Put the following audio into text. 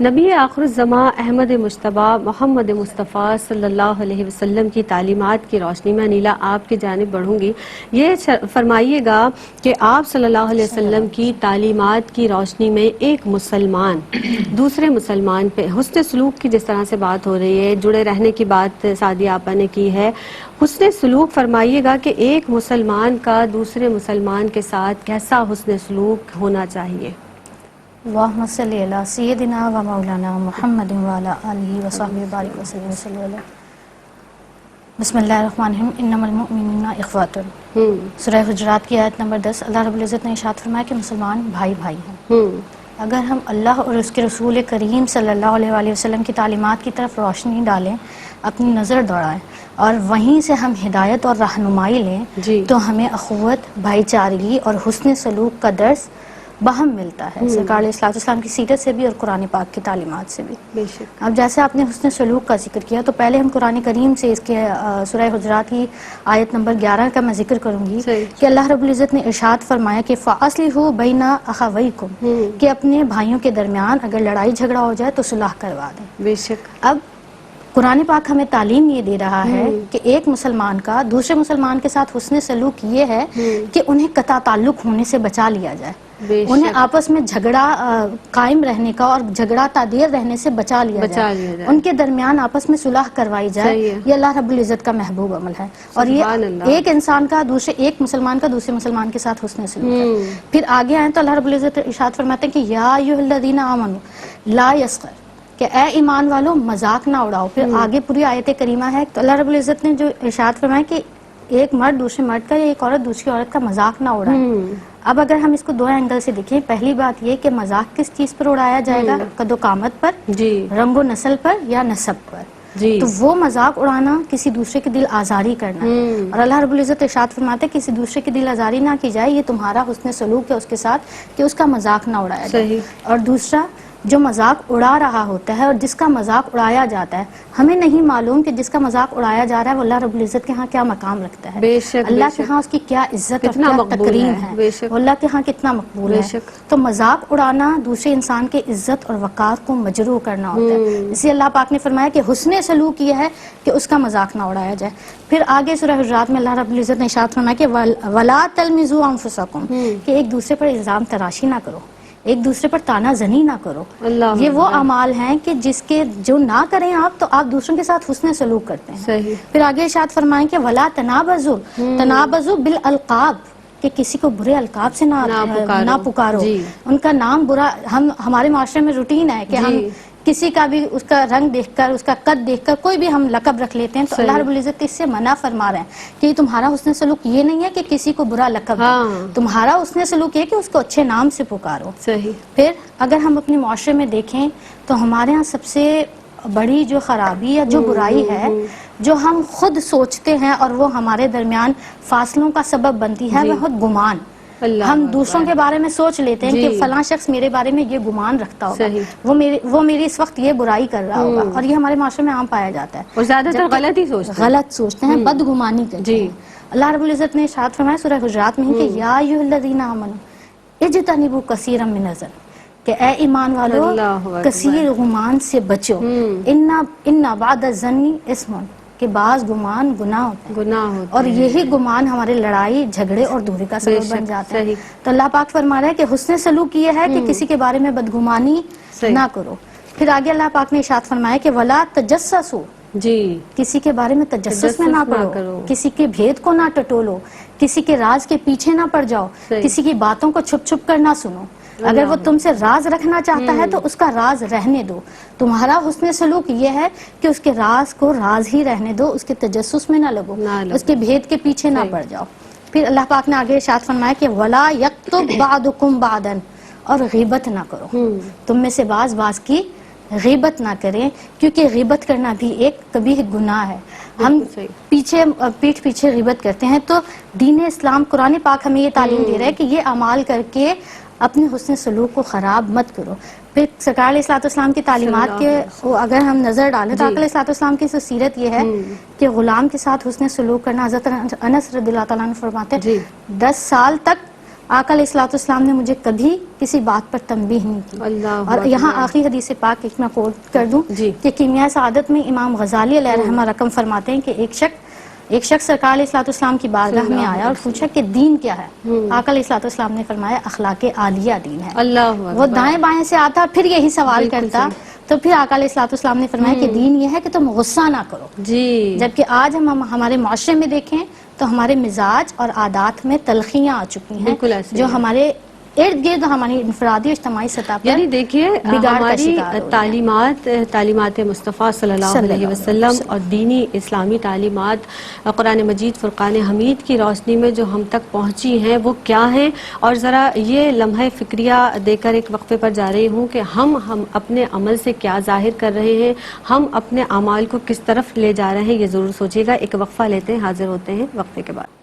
نبی آخر الزماں احمد مجتبیٰ محمد مصطفیٰ صلی اللہ علیہ وسلم کی تعلیمات کی روشنی میں انیلا آپ کی جانب بڑھوں گی. یہ فرمائیے گا کہ آپ صلی اللہ علیہ وسلم کی تعلیمات کی روشنی میں ایک مسلمان دوسرے مسلمان پہ حسن سلوک کی جس طرح سے بات ہو رہی ہے، جڑے رہنے کی بات سعدیہ آپا نے کی ہے، حسن سلوک فرمائیے گا کہ ایک مسلمان کا دوسرے مسلمان کے ساتھ کیسا حسن سلوک ہونا چاہیے؟ اللہم صلی علی سیدنا و مولانا محمد وعلی آلہ وصحبہ بارک وسلم صلی اللہ علیہ. بسم اللہ الرحمن الرحیم. انما المؤمنون اخوات. سورہ حجرات کی آیت نمبر 10. اللہ رب العزت نے ارشاد فرمایا کہ مسلمان بھائی بھائی ہیں. اگر ہم اللہ اور اس کے رسول کریم صلی اللہ علیہ وآلہ وسلم کی تعلیمات کی طرف روشنی ڈالیں، اپنی نظر دوڑائیں اور وہیں سے ہم ہدایت اور رہنمائی لیں تو ہمیں اخوت، بھائی چارگی اور حسن سلوک کا درس بہم ملتا ہے، سرکار علیہ السلام کی سیرت سے بھی اور قرآن پاک کی تعلیمات سے بھی. اب جیسے آپ نے حسن سلوک کا ذکر کیا تو پہلے ہم قرآن کریم سے اس کے سورہ حجرات کی آیت نمبر 11 کا میں ذکر کروں گی کہ اللہ رب العزت نے ارشاد فرمایا کہ فَأَصْلِحُوا بَيْنَ أَخَوَيْكُمْ، کہ اپنے بھائیوں کے درمیان اگر لڑائی جھگڑا ہو جائے تو صلح کروا دیں. بے شک. اب قرآن پاک ہمیں تعلیم یہ دے رہا ہے کہ ایک مسلمان کا دوسرے مسلمان کے ساتھ حسن سلوک یہ ہے کہ انہیں قطع تعلق ہونے سے بچا لیا جائے، انہیں آپس میں جھگڑا قائم رہنے کا اور جھگڑا تعدیر رہنے سے بچا لیا جائے، ان کے درمیان آپس میں صلح کروائی جائے. یہ اللہ رب العزت کا محبوب عمل ہے اور یہ ایک انسان کا ایک مسلمان کا دوسرے مسلمان کے ساتھ حسن سلوک ہے. پھر آگے آئیں تو اللہ رب العزت ارشاد فرماتے ہیں کہ یا ایھا الذین آمنوا لا یسخر، کہ اے ایمان والو مذاق نہ اڑاؤ. پھر آگے پوری آیت کریمہ ہے تو اللہ رب العزت نے جو ارشاد فرمایا کہ ایک مرد دوسرے مرد کا یا ایک عورت دوسری عورت کا مذاق نہ اڑائے. اب اگر ہم اس کو دو اینگل سے دیکھیں، پہلی بات یہ کہ مذاق کس چیز پر اڑایا جائے گا، قد و قامت پر، رنگ و نسل پر یا نسب پر. تو وہ مذاق اڑانا کسی دوسرے کی دل آزاری کرنا ہے اور اللہ رب العزت ارشاد فرماتے ہیں کسی دوسرے کی دل آزاری نہ کی جائے، یہ تمہارا حسن سلوک ہے اس کے ساتھ کہ اس کا مذاق نہ اڑایا جائے. اور دوسرا، جو مذاق اڑا رہا ہوتا ہے اور جس کا مذاق اڑایا جاتا ہے، ہمیں نہیں معلوم کہ جس کا مذاق اڑایا جا رہا ہے وہ اللہ رب العزت کے ہاں کیا مقام رکھتا ہے، اللہ کے ہاں اس کی کیا عزت اور کیا تکریم ہے، وہ اللہ کے ہاں کتنا مقبول ہے. تو مذاق اڑانا دوسرے انسان کے عزت اور وقار کو مجروح کرنا ہوتا ہے. اسی اللہ پاک نے فرمایا کہ حسن سلوک یہ ہے کہ اس کا مذاق نہ اڑایا جائے. پھر آگے سورہ حجرات میں اللہ رب العزت نے ارشاد فرمایا کہ وَلَا تَلْمِزُوا أَنفُسَكُمْ، کہ ایک دوسرے پر الزام تراشی نہ کرو، ایک دوسرے پر تانا زنی نہ کرو. یہ وہ اعمال ہیں کہ جو نہ کریں آپ تو آپ دوسروں کے ساتھ حسن سلوک کرتے ہیں. پھر آگے ارشاد فرمائیں کہ وَلَا تَنَابَزُوا بِالْأَلْقَابِ، کہ کسی کو برے القاب سے نہ پکارو، ان کا نام برا. ہمارے معاشرے میں روٹین ہے کہ ہم کسی کا بھی اس کا رنگ دیکھ کر، اس کا قد دیکھ کر کوئی بھی ہم لقب رکھ لیتے ہیں. تو اللہ رب العزت اس سے منع فرما رہے ہیں کہ یہ تمہارا حسن سلوک یہ نہیں ہے کہ کسی کو برا لقب دو، تمہارا حسن سلوک یہ کہ اس کو اچھے نام سے پکارو. پھر اگر ہم اپنے معاشرے میں دیکھیں تو ہمارے ہاں سب سے بڑی جو خرابی یا جو برائی ہے جو ہم خود سوچتے ہیں اور وہ ہمارے درمیان فاصلوں کا سبب بنتی ہے، وہ گمان. ہم دوسروں کے بارے میں سوچ لیتے ہیں کہ فلاں شخص میرے بارے میں یہ گمان رکھتا ہوگا، وہ میری اس وقت یہ برائی کر رہا ہوگا، اور یہ ہمارے معاشرے میں عام پایا جاتا ہے. اور زیادہ تر غلط سوچتے ہیں، بدگمانی کرتے ہیں. اللہ رب العزت نے ارشاد فرمایا سورہ حجرات میں کہ یا ایھا الذین آمنوا اجتنبوا کثیرا من الظن، کہ اے ایمان والو کثیر گمان سے بچو، ان بعض الظن اثم، کہ بعض گمان گناہ ہوتے ہیں اور یہی گمان ہمارے لڑائی جھگڑے اور دوری کا سبب بن جاتا ہے. تو اللہ پاک فرما رہا ہے کہ حسن سلوک یہ ہے کہ کسی کے بارے میں بدگمانی نہ کرو. پھر آگے اللہ پاک نے ارشاد فرمایا کہ ولا تجسسوا، کسی کے بارے میں تجسس میں نہ پڑو، کسی کے بھید کو نہ ٹٹولو، کسی کے راز کے پیچھے نہ پڑ جاؤ، کسی کی باتوں کو چھپ چھپ کر نہ سنو. اگر وہ تم سے راز رکھنا چاہتا ہے تو اس کا راز رہنے دو. تمہارا حسن سلوک یہ ہے کہ اس کے راز کو راز ہی رہنے دو، اس کے تجسس میں نہ لگو، اس کے بھید کے پیچھے نہ پڑ جاؤ. پھر اللہ پاک نے آگے ارشاد فرمایا کہ ولا یکتب بعضکم بعضا، اور غیبت نہ کرو، تم میں سے بعض کی غیبت نہ کریں، کیونکہ غیبت کرنا بھی ایک قبیح گناہ ہے. ہم پیٹھ پیچھے غیبت کرتے ہیں. تو دین اسلام قرآن پاک ہمیں یہ تعلیم دے رہا ہے کہ یہ اعمال کر کے اپنے حسن سلوک کو خراب مت کرو. پھر سرکار علیہ السلام کی تعلیمات کے اگر ہم نظر ڈالیں تو آقا علیہ السلام کی سیرت یہ ہے کہ غلام کے ساتھ حسن سلوک کرنا. حضرت انس رضی اللہ تعالیٰ عنہ فرماتے ہیں 10 سال تک آقا علیہ الصلوۃ والسلام نے مجھے کبھی کسی بات پر تنبیہ نہیں کی. اللہ اور یہاں اکبر. آخری حدیث پاک ایک میں کوٹ کر دوں جی. کہ کیمیائے سعادت میں امام غزالی علیہ رحمہ رقم فرماتے ہیں کہ ایک شخص سرکار علیہ الصلوۃ والسلام کی بارگاہ میں آیا اور پوچھا کہ دین کیا ہے. آقا علیہ الصلوۃ والسلام نے فرمایا اخلاق عالیہ دین ہے. اللہ وہ اکبر. دائیں بائیں سے آتا پھر یہی سوال بالکل کرتا, صحیح. تو پھر آقا علیہ الصلوۃ والسلام نے فرمایا کہ دین یہ ہے کہ تم غصہ نہ کرو. جی. جبکہ آج ہم ہمارے معاشرے میں دیکھیں تو ہمارے مزاج اور عادات میں تلخیاں آ چکی ہیں بالکل ایسے جو ہی ہے. ہمارے ارد گرد ہماری انفرادی اور اجتماعی سطح پر یعنی دیکھیے بگاڑ کا ہماری شکار ہو رہی ہیں. تعلیمات مصطفیٰ صلی اللہ علیہ وسلم اور دینی اسلامی تعلیمات قرآن مجید فرقان حمید کی روشنی میں جو ہم تک پہنچی ہیں وہ کیا ہیں, اور ذرا یہ لمحہ فکریہ دے کر ایک وقفے پر جا رہی ہوں کہ ہم اپنے عمل سے کیا ظاہر کر رہے ہیں, ہم اپنے اعمال کو کس طرف لے جا رہے ہیں, یہ ضرور سوچیے گا. ایک وقفہ لیتے ہیں, حاضر ہوتے ہیں وقفے کے بعد.